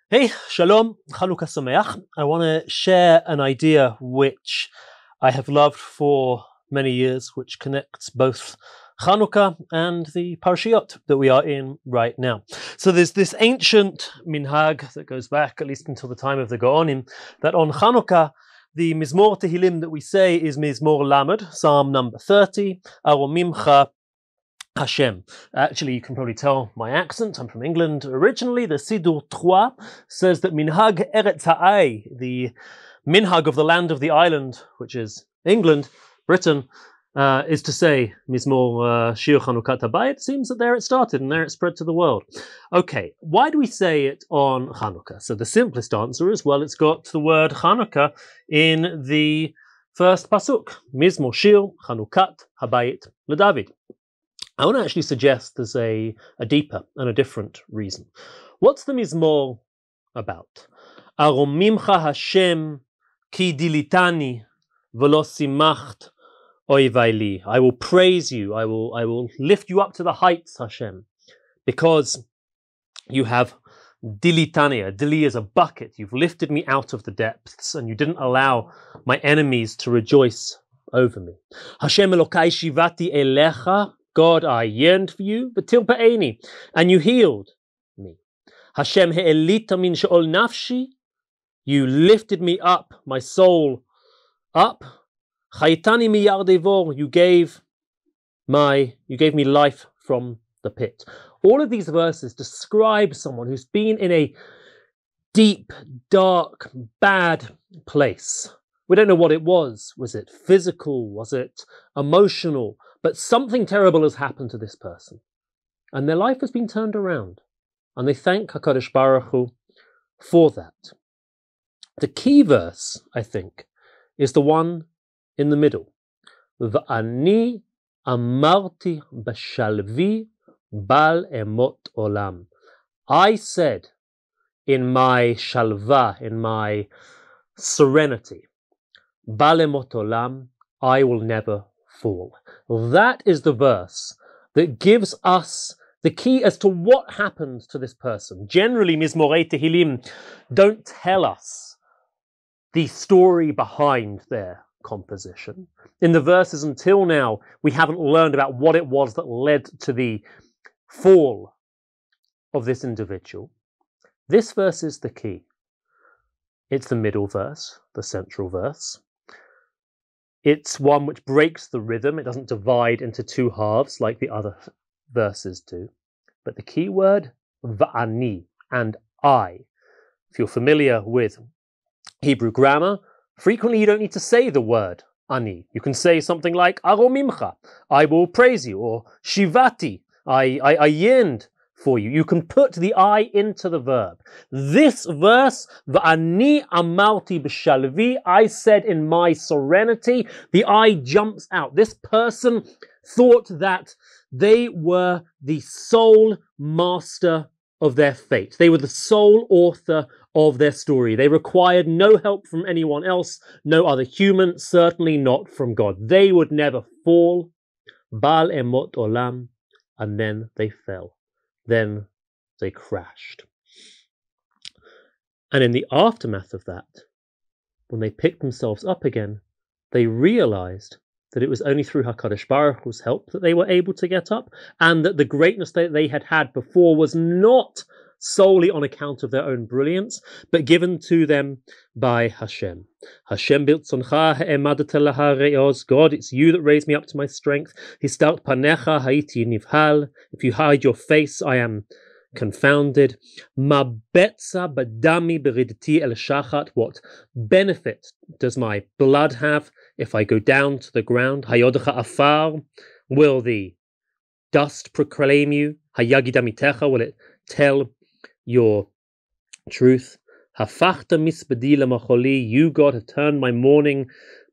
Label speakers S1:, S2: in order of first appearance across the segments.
S1: Hey, Shalom, Chanuka Sameach. I want to share an idea which I have loved for many years, which connects both Chanuka and the parashiyot that we are in right now. So there's this ancient minhag that goes back at least until the time of the Gaonim, that on Chanuka, the Mizmor Tehillim that we say is Mizmor Lamed, Psalm number 30, Aromimcha Hashem. Actually, you can probably tell my accent. I'm from England originally. The Sidur 3 says that Minhag Eretz Ha'ai, the minhag of the land of the island, which is England, Britain, is to say Mizmor Shir Chanukat Habayit. It seems that there it started and there it spread to the world. Okay, why do we say it on Chanuka? So the simplest answer is, well, it's got the word Chanuka in the first pasuk, Mizmor Shir Chanukat Habayit LeDavid. I want to actually suggest there's a deeper and a different reason. What's the Mizmor about? Aromimcha Hashem ki dilitani v'lo simacht oivai li. I will praise you. I will lift you up to the heights, Hashem, because you have dilitania. Dili is a bucket. You've lifted me out of the depths, and you didn't allow my enemies to rejoice over me. Hashem Elokai shivati elecha. God, I yearned for you, but tilpa'eni, and you healed me. Hashem he'elita min she'ol nafshi, you lifted me up, my soul up. Chaytani miyar devor, you gave me life from the pit. All of these verses describe someone who's been in a deep, dark, bad place. We don't know what it was. Was it physical? Was it emotional? But something terrible has happened to this person, and their life has been turned around, and they thank HaKadosh Baruch Hu for that. The key verse, I think, is the one in the middle. V'ani amarti b'shalvi bal emot olam. I said in my shalva, in my serenity, bal emot olam, I will never fall. That is the verse that gives us the key as to what happened to this person. Generally, Mizmorei Tehillim don't tell us the story behind their composition. In the verses until now, we haven't learned about what it was that led to the fall of this individual. This verse is the key. It's the middle verse, the central verse. It's one which breaks the rhythm. It doesn't divide into two halves like the other verses do. But the key word, va'ani, and I. If you're familiar with Hebrew grammar, frequently you don't need to say the word ani. You can say something like aromimcha, I will praise you, or shivati, I yearned for you. You can put the I into the verb. This verse, V'ani amarti b'shalvi, I said in my serenity, the I jumps out. This person thought that they were the sole master of their fate. They were the sole author of their story. They required no help from anyone else, no other human, certainly not from God. They would never fall. Bal emot olam, and then they fell. Then they crashed. And in the aftermath of that, when they picked themselves up again, they realized that it was only through HaKadosh Baruch Hu's help that they were able to get up, and that the greatness that they had had before was not solely on account of their own brilliance, but given to them by Hashem. Hashem b'rtzoncha ha'emadata laha re'oz. God, it's you that raised me up to my strength. Histart panecha ha'iti nivhal. If you hide your face, I am confounded. Ma betza badami beridti el shachat. What benefit does my blood have if I go down to the ground? Hayodecha afar. Will the dust proclaim you? Hayagidamitecha. Will it tell your truth? Hafachta misbedi lemacholi. You, God, have turned my mourning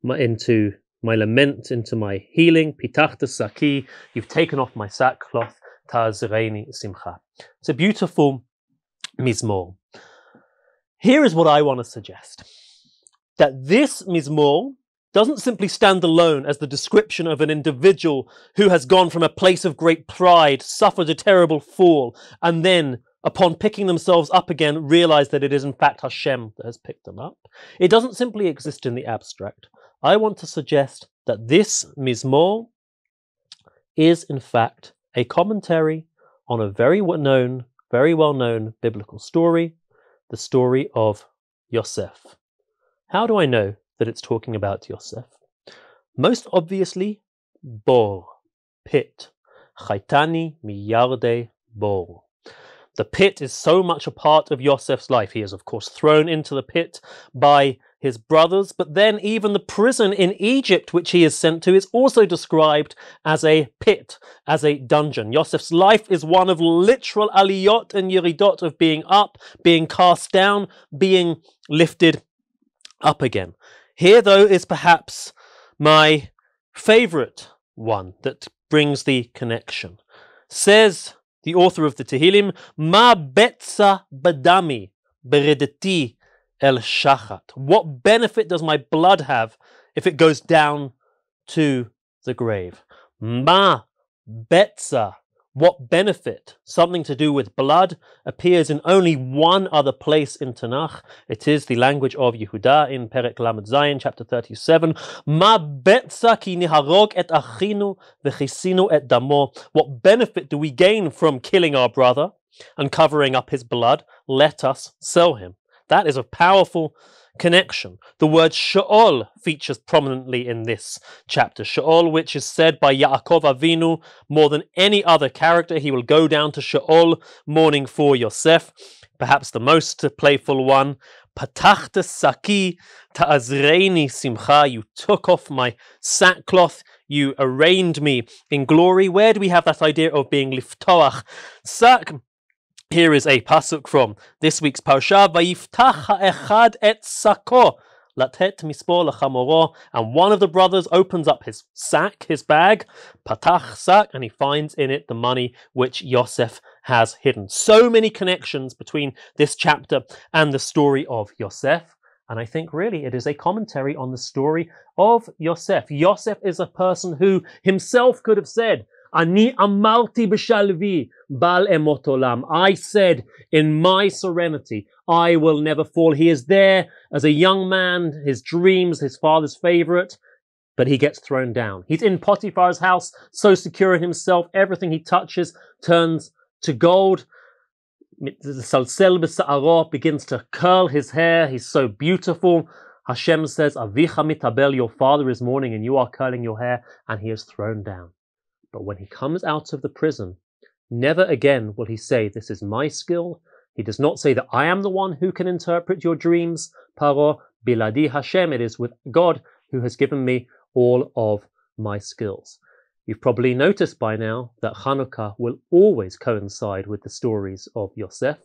S1: into my lament, into my healing. Pitachta saki. You've taken off my sackcloth. Ta'azreini simcha. It's a beautiful mizmor. Here is what I want to suggest. That this mizmor doesn't simply stand alone as the description of an individual who has gone from a place of great pride, suffered a terrible fall, and then upon picking themselves up again, realize that it is in fact Hashem that has picked them up. It doesn't simply exist in the abstract. I want to suggest that this Mizmor is in fact a commentary on a very well-known biblical story, the story of Yosef. How do I know that it's talking about Yosef? Most obviously, Bor, pit. Chaytani miyarde bor. The pit is so much a part of Yosef's life. He is, of course, thrown into the pit by his brothers, but then even the prison in Egypt, which he is sent to, is also described as a pit, as a dungeon. Yosef's life is one of literal aliyot and yiridot, of being up, being cast down, being lifted up again. Here, though, is perhaps my favorite one that brings the connection. Says the author of the Tehillim, Ma betza badami beredeti el shachat. What benefit does my blood have if it goes down to the grave? Ma betza. What benefit, something to do with blood, appears in only one other place in Tanakh. It is the language of Yehuda in Perek Lamed Zayin, chapter 37. Ma betza ki niharog et achinu v'chisinu et damo. What benefit do we gain from killing our brother and covering up his blood? Let us sell him. That is a powerful connection. The word Sheol features prominently in this chapter. Sheol, which is said by Yaakov Avinu more than any other character. He will go down to Sheol mourning for Yosef. Perhaps the most playful one. Patachta saki ta'azreini simcha. You took off my sackcloth. You arraigned me in glory. Where do we have that idea of being liftoach sak? Here is a pasuk from this week's parsha. Vayiftach ha'echad et sako latet mispor lachamoro. And one of the brothers opens up his sack, his bag, patach sak, and he finds in it the money which Yosef has hidden. So many connections between this chapter and the story of Yosef. And I think really it is a commentary on the story of Yosef. Yosef is a person who himself could have said, Ani amarti b'shalvi bal emot olam. I said in my serenity, I will never fall. He is there as a young man, his dreams, his father's favorite, but he gets thrown down. He's in Potiphar's house, so secure in himself, everything he touches turns to gold. The salsel b'sa'aro begins to curl his hair. He's so beautiful. Hashem says, Avicha mitabel, your father is mourning and you are curling your hair, and he is thrown down. But when he comes out of the prison, never again will he say, this is my skill. He does not say that I am the one who can interpret your dreams. Paro biladi Hashem, it is with God who has given me all of my skills. You've probably noticed by now that Chanuka will always coincide with the stories of Yosef.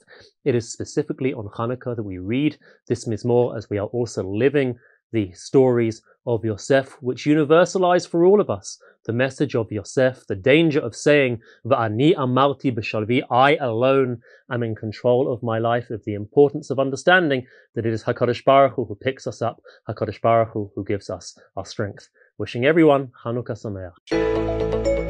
S1: It is specifically on Chanuka that we read this Mizmor, as we are also living the stories of Yosef, which universalize for all of us the message of Yosef, the danger of saying, Va'ani amarti b'shalvi, I alone am in control of my life, of the importance of understanding that it is HaKadosh Baruch Hu who picks us up, HaKadosh Baruch Hu who gives us our strength. Wishing everyone Chanuka Sameach.